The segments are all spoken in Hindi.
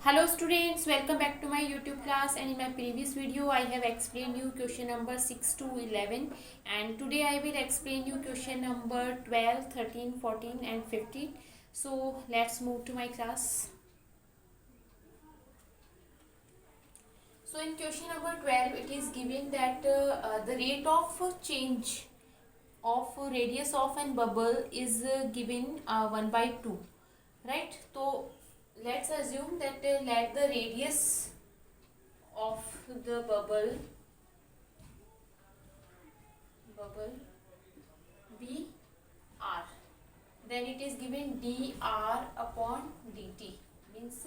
Hello students, welcome back to my YouTube class, and in my previous video I have explained you question number 6 to 11, and today I will explain you question number 12, 13, 14 and 15. So let's move to my class. So in question number 12 it is given that the rate of change of radius of an bubble is given 1 by 2, right? So let's assume that let the radius of the bubble be r, then it is given dr upon dt, means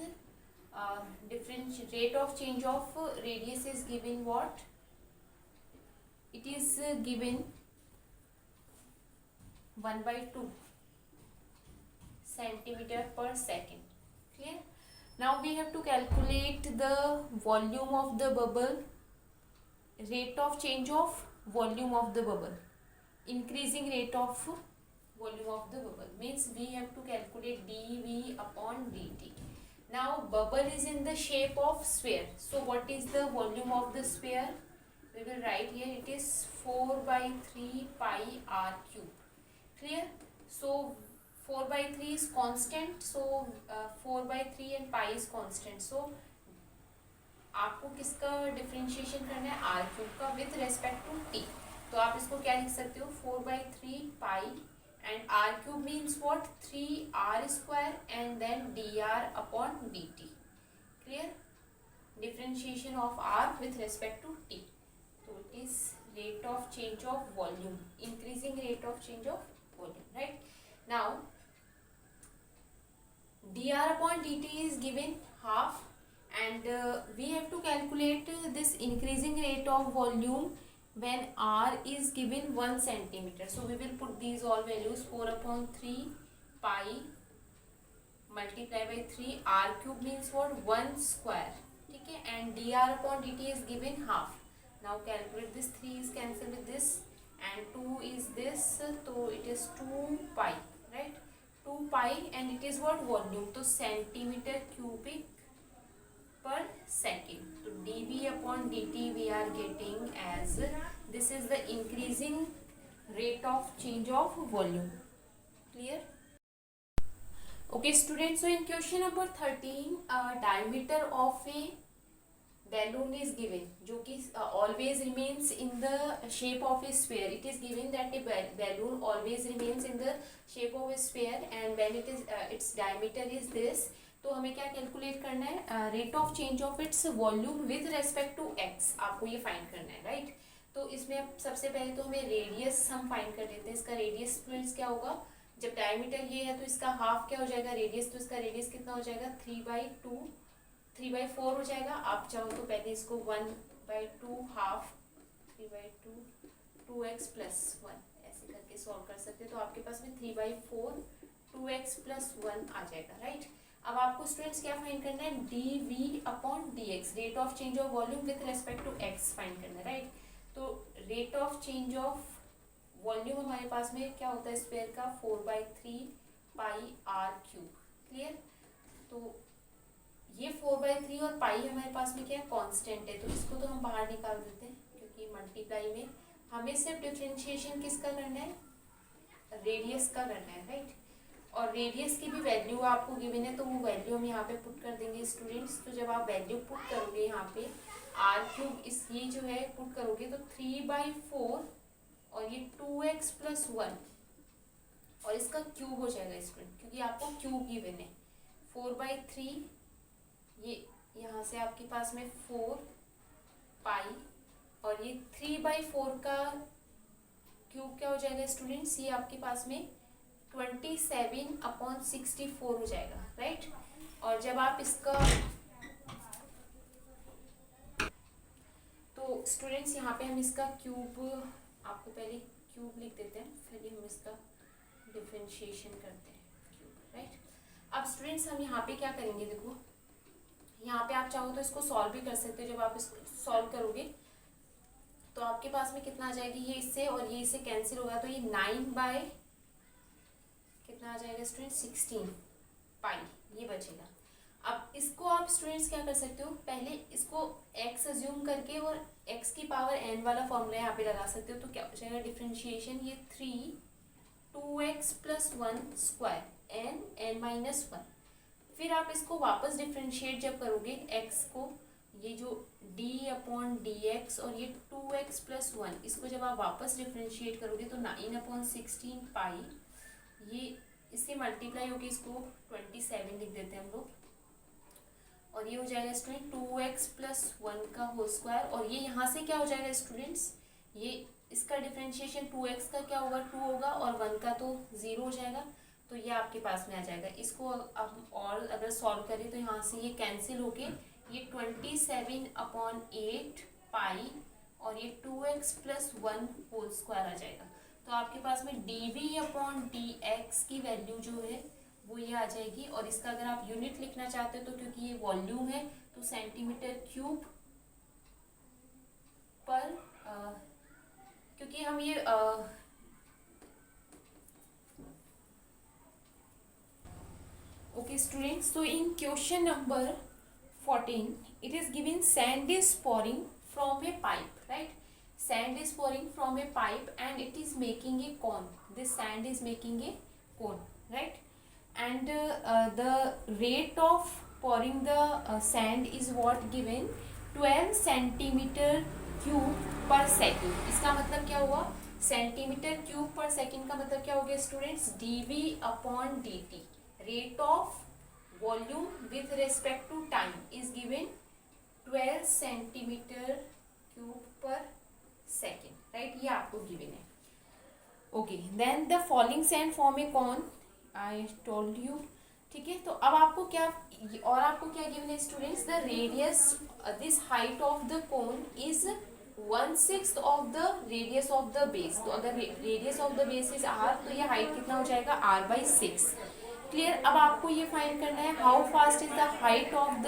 difference rate of change of radius is given what? It is given 1 by 2 centimeter per second. Clear? Now we have to calculate the volume of the bubble, rate of change of volume of the bubble, increasing rate of volume of the bubble, means we have to calculate dv upon dt. Now bubble is in the shape of sphere, so what is the volume of the sphere? We will write here, it is 4 by 3 pi r cube. Clear? So 4 by 3 is constant, so 4 by 3 and pi is constant, so आपको किसका डिफरेंशिएशन करना है? आर क्यूब का विथ रेस्पेक्ट टू टी. तो आप इसको क्या लिख सकते हो? 4 by 3 pi and r cube means what? 3r square and then dr upon dt. Clear? Differentiation of r with respect to t. So it is rate of change of volume, increasing rate of change of volume, right? Now dr upon dt is given half, and we have to calculate this increasing rate of volume when r is given 1 centimeter. So we will put these all values, 4 upon 3 pi multiply by 3 r cube means what? 1 square. ठीक है, and dr upon dt is given half. Now calculate this, 3 is cancelled with this and 2 is this, so it is 2 pi, right? 2 pi and it is what? Volume, तो centimeter cubic per second. So dv upon dt we are getting as, this is the increasing rate of change of volume. Clear? Okay students, so in question number 13 diameter of a balloon is given, जो कि always remains in the shape of a sphere. It is given that a balloon always remains in the shape of a sphere, and when it is its diameter is this, तो हमें क्या कैलकुलेट करना है? Rate of change of its volume with respect to X, आपको ये फाइंड करना है, राइट? तो इसमें अब सबसे पहले तो हमें रेडियस हम फाइंड कर लेते हैं. इसका रेडियस फ्रेंड्स क्या होगा? जब डायमीटर ये है तो इसका हाफ क्या हो जाएगा? रेडियस. तो इसका रेडियस कितना हो जाएगा? 3/4 हो जाएगा. आप चाहो तो पहले इसको 1/2 हाफ 3/2 2x प्लस 1 ऐसे करके सॉल्व कर सकते हैं. तो आपके पास में 3/4 2x प्लस 1 आ जाएगा, राइट? अब आपको स्टूडेंट्स क्या फाइंड करना है? dv upon dx, rate of change of volume with respect to x find करना है, राइट? तो rate of change of volume हमारे पास में क्या होता है स्क्वायर का? 4/3 पाई r क्यूब. क्लियर? तो ये 4/3 और पाई हमारे पास में क्या है? कांस्टेंट है, तो इसको तो हम बाहर निकाल देते हैं, क्योंकि मल्टीप्लाई में हमें सिर्फ डिफरेंशिएशन किसका करना है? रेडियस का करना है, राइट? और रेडियस की भी वैल्यू आपको गिवन है, तो वो वैल्यू हम यहाँ पे पुट कर देंगे स्टूडेंट्स. तो जब आप वैल्यू पुट करोगे यहाँ पे आर क्यूब, इस ये जो है पुट करोगे, तो 3/4 और ये 2x प्लस 1 और इसका क्यूब हो जाएगा स्टूडेंट, क्योंकि आपको क्यूब गिवन है. 4/3 ये यहाँ से आपके पास में 4 पाई और ये 3/4 का क्यूब क्या हो जाएगा स्टूडेंट्स? ये आपके पास में 27/64 हो जाएगा, राइट? और जब आप इसका, तो स्टूडेंट्स यहाँ पे हम इसका क्यूब, आपको पहले क्यूब लिख देते हैं, फिर हम इसका डिफरेंशिएशन करते हैं क्यूब, राइट? अब स्टूडेंट्स हम यहाँ पे क्या करेंगे? देखो यहाँ पे आप चाहो तो इसको सॉल्व भी कर सकते हो. जब आप इसको सॉल्व करोगे तो आपके पास में कितना आ जाएगी? ये इससे और ये इससे कैंसिल होगा, तो ये 9 बाय कितना आ जाएगा स्टूडेंट? 16 पाई ये बचेगा. अब इसको आप स्टूडेंट्स क्या कर सकते हो, पहले इसको x अज्यूम करके और x की पावर n वाला फॉर्मूला यहाँ पे लगा सकते हो। तो क्या हो जाएगा डिफ्रेंशिएशन, ये 2x plus 1 square n minus 1। फिर आप इसको वापस डिफ्रेंशिएट जब करोगे x को, ये जो d अपॉन डी एक्स और ये 2x प्लस 1, इसको जब आप वापस डिफ्रेंशिएट करोगे तो 9/16 पाई, ये इससे मल्टीप्लाई होगी, इसको 27 लिख देते हैं हम लोग, और ये हो जाएगा स्टूडेंट 2x प्लस 1 का होल स्क्वायर। और ये यहाँ से क्या हो जाएगा स्टूडेंट्स, ये इसका डिफ्रेंशिएशन 2x का क्या होगा 2 होगा और 1 का तो 0 हो जाएगा, तो ये आपके पास में आ जाएगा। इसको अब और अगर सॉल्व करें तो यहाँ से ये कैंसिल होके ये 27/8 पाई और ये 2x प्लस 1 होल स्क्वायर आ जाएगा। तो आपके पास में dv/dx की वैल्यू जो है वो ये आ जाएगी। और इसका अगर आप यूनिट लिखना चाहते हो तो क्योंकि ये वॉल्यूम है तो सेंटीमीटर क्यूब पर क्योंकि हम ये ओके स्टूडेंट्स, तो इन question number 14 it is given sand is pouring from a pipe, right? Sand is pouring from a pipe and it is making a cone. This sand is making a cone, right? And the rate of pouring the sand is what given 12 centimeter cube per second. इसका मतलब क्या हुआ, सेंटीमीटर क्यूब पर सेकंड का मतलब क्या हो गया students, dv/dt, rate of volume with respect to time is given 12 centimetre cube per second, right? ये आपको गिवन है। Okay, then the falling sand form a cone, I told you, ठीक है। तो अब आपको क्या, और आपको क्या गिवन है students, the radius, this height of the cone is 1/6 of the radius of the base. तो अगर radius of the base is r तो ये हाइट कितना हो जाएगा r/6। क्लियर? अब आपको ये फाइंड करना है how fast is the height of the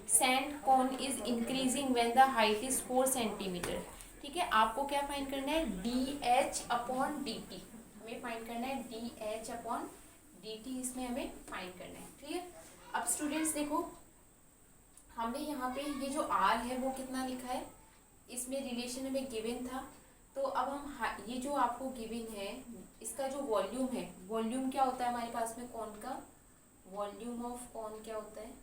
sand cone is increasing when the height is 4 centimetre. ठीक है, आपको क्या फाइंड करना है, dh/dt हमें फाइंड करना है, dh/dt इसमें हमें फाइंड करना है। क्लियर? अब स्टूडेंट्स देखो, हमने यहाँ पे ये जो r है वो कितना लिखा है, इसमें रिलेशन हमें गिवन था। तो अब हम ये जो आपको गिवन है इसका जो वॉल्यूम है, वॉल्यूम क्या होता है हमारे पास में कॉन का, वॉल्यूम ऑफ कॉन क्या होता है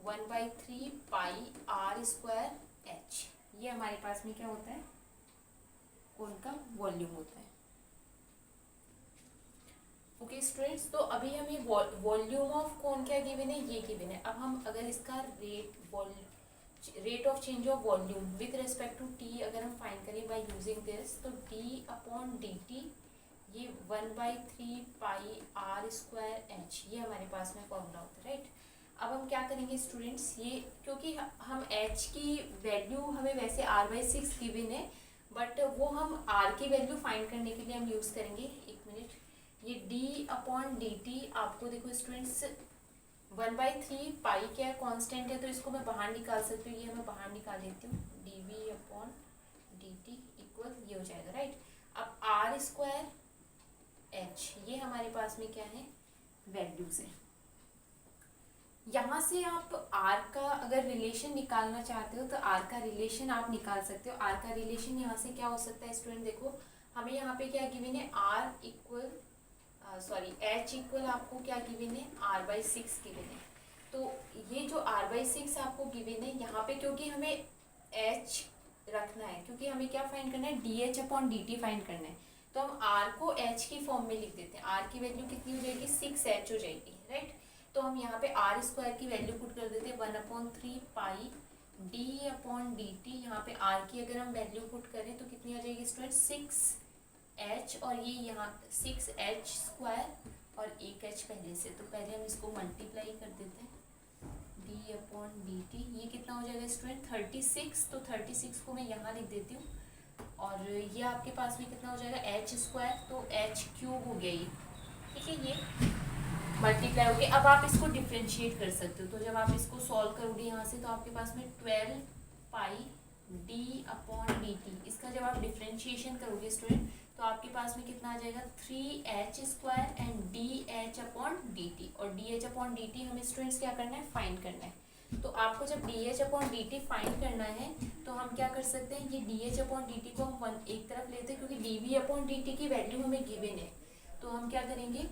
1/3 पाई r² h, ये हमारे पास में क्या होता है, कॉन का वॉल्यूम होता है। ओके स्टूडेंट्स, तो अभी हमें वॉल्यूम ऑफ कॉन क्या गिवन है, ये गिवन है। अब हम अगर इसका rate of change of volume with respect to T अगर हम फाइंड करें बाय यूजिंग दिस, तो d/dt ये 1/3 पाई r² h, ये हमारे पास में फॉर्मूला होता है, राइट? अब हम क्या करेंगे स्टूडेंट्स, ये क्योंकि हम h की वैल्यू हमें वैसे r/6 गिवन है, बट वो हम r की वैल्यू फाइंड करने के लिए हम यूज़ करेंगे, एक मिनट, ये d/dt आपको देखो स्टूडेंट्स 1/3 पाई क्या है, कांस्टेंट है, तो इसको मैं बाहर निकाल सकती हूँ, ये मैं बाहर निकाल लेती हूँ, dv/dt इक्वल ये हो जाएगा, राइट? अब r² h ये हमारे पास में क्या है, वैल्यूज है। यहाँ से आप r का अगर रिलेशन निकालना चाहते हो तो r का रिलेशन आप निकाल सकते हो। r का रिलेशन यहाँ से क्या हो सकता है स्टूडेंट, देखो हमें यहाँ पे क्या गिवन है, h इक्वल आपको क्या गिवन है, r/6 गिवन है। तो ये जो r/6 आपको गिवन है, यहाँ पे क्योंकि हमें h रखना है, क्योंकि हमें क्या फाइंड करना है, dh/dt फाइंड करना है, तो हम r को h की फॉर्म में लिख देते हैं। r की वैल्यू कितनी हो जाएगी, 6h हो जाएगी, राइट? तो हम यहाँ पे r² की वैल्यू पुट कर देते हैं 1/3 पाई d/dt। यहाँ पे r की अगर हम वैल्यू पुट करें तो कितनी आ जाएगी स्टूडेंट, 6h, और ये यहाँ 6h² और 1h पहले से, तो पहले हम इसको मल्टीप्लाई कर देते हैं, d/dt ये कितना हो जाएगा स्टूडेंट 36। तो 36 को मैं यहाँ लिख देती हूँ, और ये आपके पास में कितना हो जाएगा, h², तो h³ हो गया ये, ठीक है, ये मल्टीप्लाई हो गया। अब आप इसको डिफ्रेंशिएट कर सकते हो, तो जब आप इसको सॉल्व करोगे यहाँ से तो आपके पास में 12 पाई d/dt, इसका जब आप डिफ्रेंशिएशन करोगे स्टूडेंट तो तो आपके पास में कितना आ जाएगा 3h² एंड dh/dt, और dh/dt हमें स्टूडेंट्स क्या करना है, फाइंड करना है। तो आपको जब dh/dt फाइंड करना है तो हम क्या कर सकते हैं, ये dh/dt को हम एक तरफ लेते हैं क्योंकि dv/dt की वैल्यू हमें गिवन है। तो हम क्या करेंगे,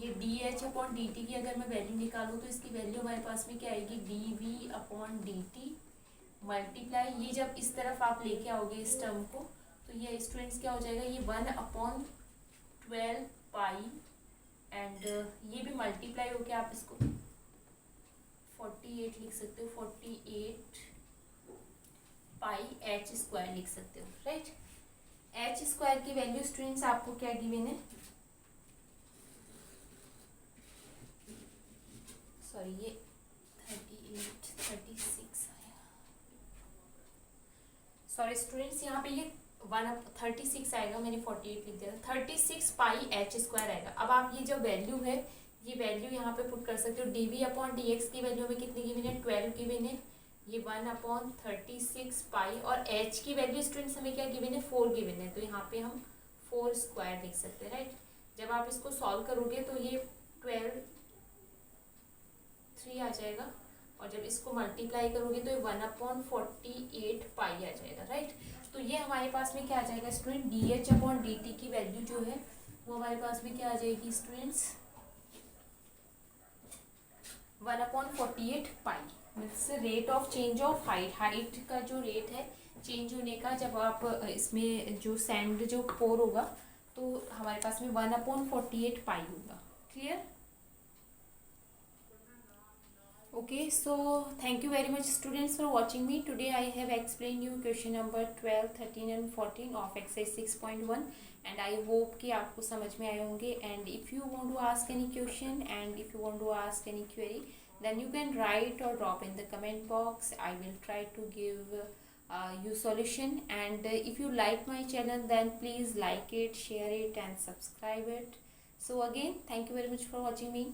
ये dh/dt की अगर मैं वैल्यू निकालूँ तो इसकी वैल्यू हमारे पास में क्या आएगी, dv/dt मल्टीप्लाई, ये जब इस तरफ आप लेके आओगे इस टर्म को तो ये स्टूडेंट्स क्या हो जाएगा, ये 1/12 पाई, एंड ये भी मल्टीप्लाई होके आप इसको 48 लिख सकते हो, 48 पाई h² लिख सकते हो, राइट। h² की वैल्यू स्टूडेंट्स आपको क्या गिवन है, सॉरी ये 38 36 आया, सॉरी स्टूडेंट्स यहाँ पे ये 1/36 आएगा, मैंने 48 लिख दिया, 36 पाई h² आएगा। अब आप ये जो वैल्यू है ये वैल्यू यहाँ पे पुट कर सकते हो, dv/dx की वैल्यू में कितनी गिवन है, 12 गिवन है, ये 1/36 पाई, और h की वैल्यू स्टूडेंट्स हमें क्या गिवन है, 4 गिवन है, तो यहाँ पे हम 4² लिख सकते हैं, राइट। जब आप इसको सॉल्व करोगे तो ये 12 3 आ जाएगा, और जब इसको मल्टीप्लाई करोगे तो ये 1/48 पाई आ जाएगा, राइट। तो ये हमारे पास में क्या आ जाएगा स्टूडेंट, dh/dt की वैल्यू जो है वो हमारे पास में क्या आ जाएगी students, 1/48 pi, means rate of change of height, height का जो रेट है चेंज होने का, जब आप इसमें जो सैंड जो पोर होगा तो हमारे पास में 1/48 पाई होगा, clear. Okay, so thank you very much students for watching me. Today I have explained you question number 12, 13 and 14 of exercise 6.1, and I hope कि आपको समझ में आए होंगे। And if you want to ask any question and if you want to ask any query, then you can write or drop in the comment box. I will try to give you solution. And if you like my channel, then please like it, share it and subscribe it. So again, thank you very much for watching me.